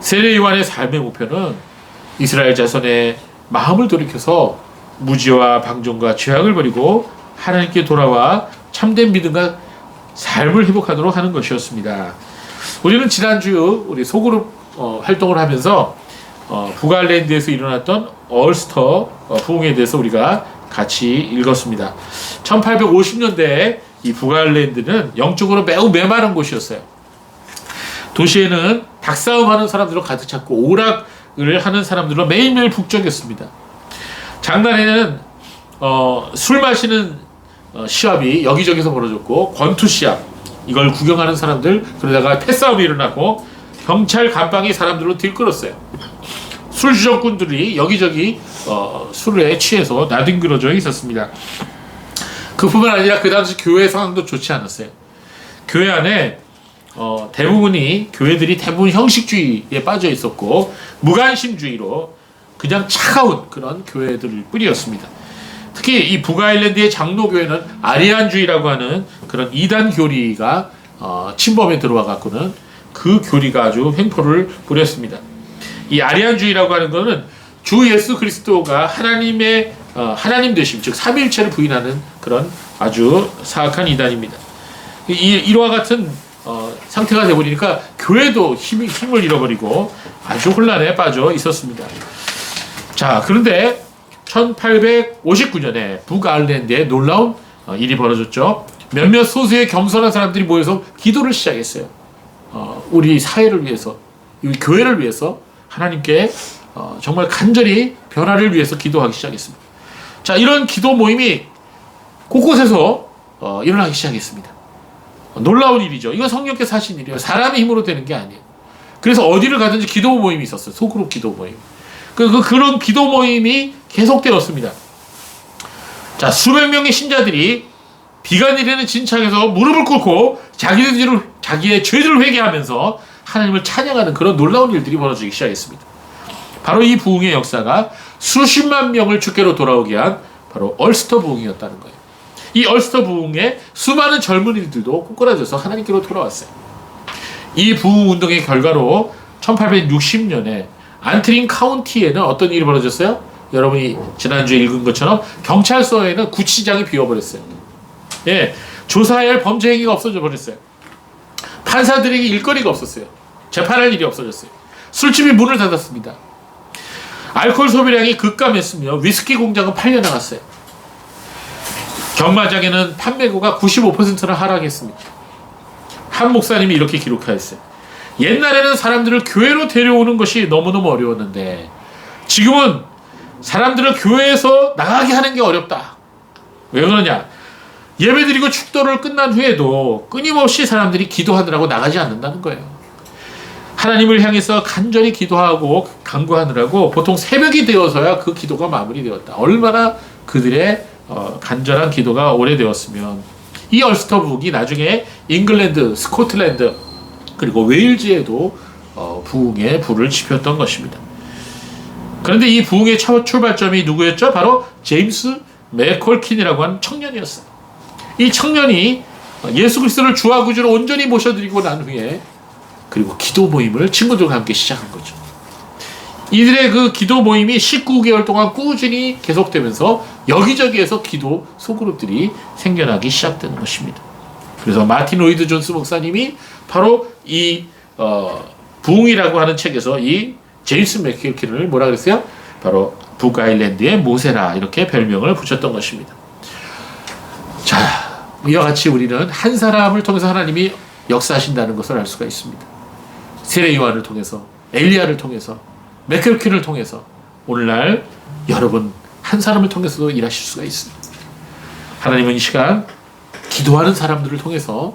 A: 세례 요한의 삶의 목표는 이스라엘 자손의 마음을 돌이켜서 무지와 방종과 죄악을 버리고 하나님께 돌아와 참된 믿음과 삶을 회복하도록 하는 것이었습니다. 우리는 지난주 우리 소그룹 활동을 하면서 북아일랜드에서 일어났던 얼스터 부흥에 대해서 우리가 같이 읽었습니다. 1850년대에 이 북아일랜드는 영적으로 매우 메마른 곳이었어요. 도시에는 닭싸움하는 사람들로 가득 찼고 오락을 하는 사람들로 매일매일 북적였습니다. 장날에는 술 마시는 시합이 여기저기서 벌어졌고 권투 시합, 이걸 구경하는 사람들, 그러다가 패싸움이 일어나고 경찰 감방이 사람들로 들끓었어요. 술주정꾼들이 여기저기 술에 취해서 나뒹굴어져 있었습니다. 그뿐만 아니라 그 당시 교회 상황도 좋지 않았어요. 교회 안에 교회들이 대부분 형식주의에 빠져 있었고 무관심주의로 그냥 차가운 그런 교회들 뿐이었습니다. 특히 이 북아일랜드의 장로교회는 아리안주의라고 하는 그런 이단 교리가 침범에 들어와 갖고는 그 교리가 아주 횡포를 부렸습니다. 이 아리안주의라고 하는 것은 주 예수 그리스도가 하나님 되심, 즉 삼위일체를 부인하는 그런 아주 사악한 이단입니다. 이와 같은 상태가 되어버리니까 교회도 힘을 잃어버리고 아주 혼란에 빠져 있었습니다. 자, 그런데 1859년에 북아일랜드에 놀라운 일이 벌어졌죠. 몇몇 소수의 겸손한 사람들이 모여서 기도를 시작했어요. 우리 사회를 위해서, 우리 교회를 위해서 하나님께 정말 간절히 변화를 위해서 기도하기 시작했습니다. 자, 이런 기도 모임이 곳곳에서 일어나기 시작했습니다. 놀라운 일이죠. 이건 성령께서 하신 일이에요. 사람의 힘으로 되는 게 아니에요. 그래서 어디를 가든지 기도 모임이 있었어요. 소그룹 기도 모임. 그런 기도 모임이 계속되었습니다. 자, 수백 명의 신자들이 비가 내리는 진창에서 무릎을 꿇고 자기의 죄를 회개하면서 하나님을 찬양하는 그런 놀라운 일들이 벌어지기 시작했습니다. 바로 이 부흥의 역사가 수십만 명을 주께로 돌아오게 한 바로 얼스터 부흥이었다는 거예요. 이 얼스터 부흥에 수많은 젊은이들도 꼬꾸라져서 하나님께로 돌아왔어요. 이 부흥 운동의 결과로 1860년에 안트링 카운티에는 어떤 일이 벌어졌어요? 여러분이 지난주에 읽은 것처럼 경찰서에는 구치장이 비어버렸어요. 예, 조사해야 할 범죄 행위가 없어져 버렸어요. 판사들에게 일거리가 없었어요. 재판할 일이 없어졌어요. 술집이 문을 닫았습니다. 알코올 소비량이 급감했으며 위스키 공장은 팔려나갔어요. 경마장에는 판매고가 95%나 하락했습니다. 한 목사님이 이렇게 기록하였어요. 옛날에는 사람들을 교회로 데려오는 것이 너무너무 어려웠는데 지금은 사람들을 교회에서 나가게 하는 게 어렵다. 왜 그러냐? 예배드리고 축도를 끝난 후에도 끊임없이 사람들이 기도하느라고 나가지 않는다는 거예요. 하나님을 향해서 간절히 기도하고 간구하느라고 보통 새벽이 되어서야 그 기도가 마무리되었다. 얼마나 그들의 간절한 기도가 오래되었으면. 이 얼스터 부흥이 나중에 잉글랜드, 스코틀랜드 그리고 웨일즈에도 부흥의 불을 지폈던 것입니다. 그런데 이 부흥의 첫 출발점이 누구였죠? 바로 제임스 맥컬킨이라고 하는 청년이었어요. 이 청년이 예수 그리스도를 주와 구주로 온전히 모셔드리고 난 후에 그리고 기도 모임을 친구들과 함께 시작한 거죠. 이들의 그 기도 모임이 19개월 동안 꾸준히 계속되면서 여기저기에서 기도 소그룹들이 생겨나기 시작되는 것입니다. 그래서 마틴 로이드 존스 목사님이 바로 이 부흥이라고 하는 책에서 이 제임스 맥컬킨을 뭐라 그랬어요? 바로 북아일랜드의 모세라 이렇게 별명을 붙였던 것입니다. 자, 이와 같이 우리는 한 사람을 통해서 하나님이 역사하신다는 것을 알 수가 있습니다. 세례 요한을 통해서, 엘리야를 통해서, 맥컬킨을 통해서 오늘날 여러분 한 사람을 통해서도 일하실 수가 있습니다. 하나님은 이 시간 기도하는 사람들을 통해서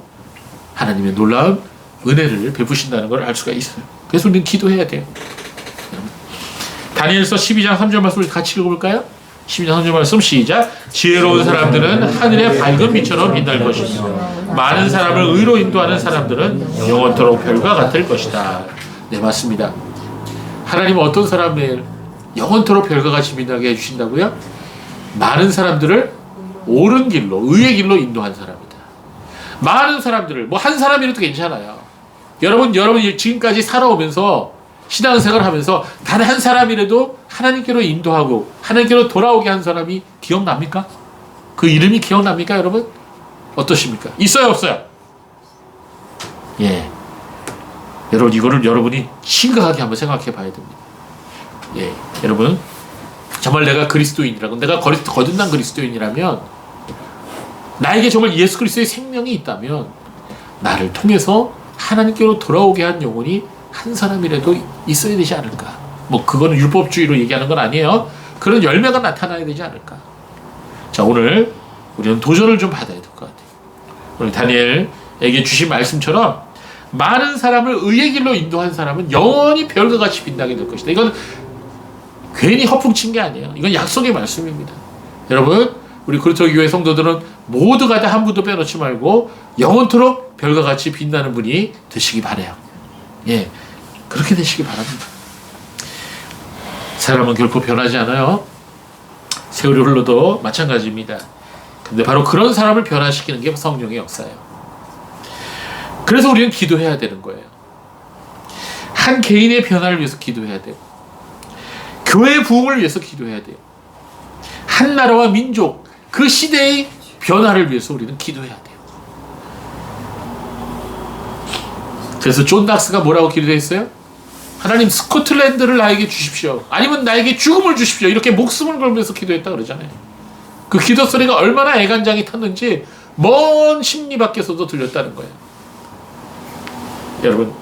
A: 하나님의 놀라운 은혜를 베푸신다는 걸 알 수가 있어요. 그래서 우리는 기도해야 돼요. 다니엘서 12장 3절 말씀을 같이 읽어볼까요? 12장 3절 말씀 시작. 지혜로운 사람들은 하늘의 밝은 빛처럼 빛날 것이며 많은 사람을 의로 인도하는 사람들은 영원토록 별과 같을 것이다. 네, 맞습니다. 하나님은 어떤 사람을 영원토록 별과 같이 빛나게 해주신다고요? 많은 사람들을 옳은 길로, 의의 길로 인도한 사람이다. 많은 사람들을, 뭐 한 사람이라도 괜찮아요. 여러분이 지금까지 살아오면서 신앙생활을 하면서 단 한 사람이라도 하나님께로 인도하고 하나님께로 돌아오게 한 사람이 기억납니까? 그 이름이 기억납니까, 여러분? 어떠십니까? 있어요, 없어요? 예. 여러분, 이거를 여러분이 심각하게 한번 생각해 봐야 됩니다. 예. 여러분, 정말 내가 그리스도인이라고, 내가 거듭난 그리스도인이라면, 나에게 정말 예수 그리스도의 생명이 있다면, 나를 통해서 하나님께로 돌아오게 한 영혼이 한 사람이라도 있어야 되지 않을까. 뭐 그거는 율법주의로 얘기하는 건 아니에요. 그런 열매가 나타나야 되지 않을까. 자, 오늘 우리는 도전을 좀 받아야 될 것 같아요. 오늘 다니엘에게 주신 말씀처럼 많은 사람을 의의 길로 인도한 사람은 영원히 별과 같이 빛나게 될 것이다. 이건 괜히 허풍친 게 아니에요. 이건 약속의 말씀입니다. 여러분, 우리 그리스도 교회 성도들은 모두가 다 한 분도 빼놓지 말고 영원토록 별과 같이 빛나는 분이 되시기 바라요. 예, 그렇게 되시기 바랍니다. 사람은 결코 변하지 않아요. 세월이 흘러도 마찬가지입니다. 근데 바로 그런 사람을 변화시키는 게 성령의 역사예요. 그래서 우리는 기도해야 되는 거예요. 한 개인의 변화를 위해서 기도해야 돼요. 교회의 부흥을 위해서 기도해야 돼요. 한 나라와 민족, 그 시대의 변화를 위해서 우리는 기도해야 돼요. 그래서 존 낙스가 뭐라고 기도했어요? 하나님, 스코틀랜드를 나에게 주십시오. 아니면 나에게 죽음을 주십시오. 이렇게 목숨을 걸면서 기도했다 그러잖아요. 그 기도 소리가 얼마나 애간장이 탔는지 먼 심리 밖에서도 들렸다는 거예요. 여러분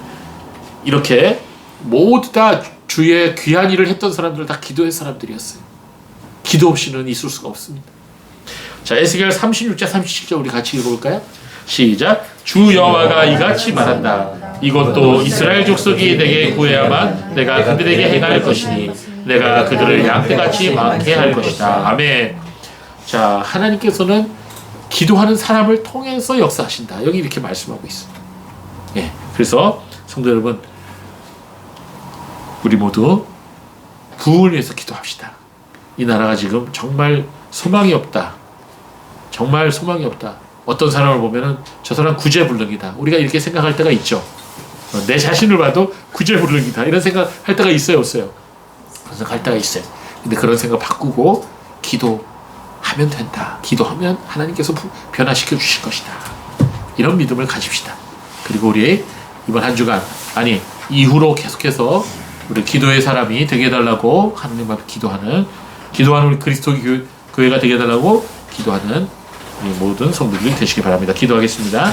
A: 이렇게 모두 다 주의 귀한 일을 했던 사람들 다 기도의 사람들이었어요. 기도 없이는 있을 수가 없습니다. 자, 에스겔 36장 37절 우리 같이 읽어볼까요? 시작. 주 여호와가 이같이 말한다. 이것도 이스라엘 족속이 내게 구해야만 내가 그들에게 행할 것이니 내가 그들을 양떼같이 많게 할 것이다. 아멘. 자, 하나님께서는 기도하는 사람을 통해서 역사하신다. 여기 이렇게 말씀하고 있습니다. 예, 그래서 성도 여러분, 우리 모두 부흥을 위해서 기도합시다. 이 나라가 지금 정말 소망이 없다. 정말 소망이 없다. 어떤 사람을 보면은 저 사람 구제불능이다. 우리가 이렇게 생각할 때가 있죠. 내 자신을 봐도 구제불능이다. 이런 생각할 때가 있어요, 없어요? 그런 생각할 때가 있어요. 근데 그런 생각 바꾸고 기도하면 된다. 기도하면 하나님께서 변화시켜 주실 것이다. 이런 믿음을 가집시다. 그리고 우리 이번 한 주간, 아니 이후로 계속해서 우리 기도의 사람이 되게 해달라고 하나님 앞에 기도하는 우리 그리스도 교회가 되게 해달라고 기도하는 우리 모든 성도들이 되시기 바랍니다. 기도하겠습니다.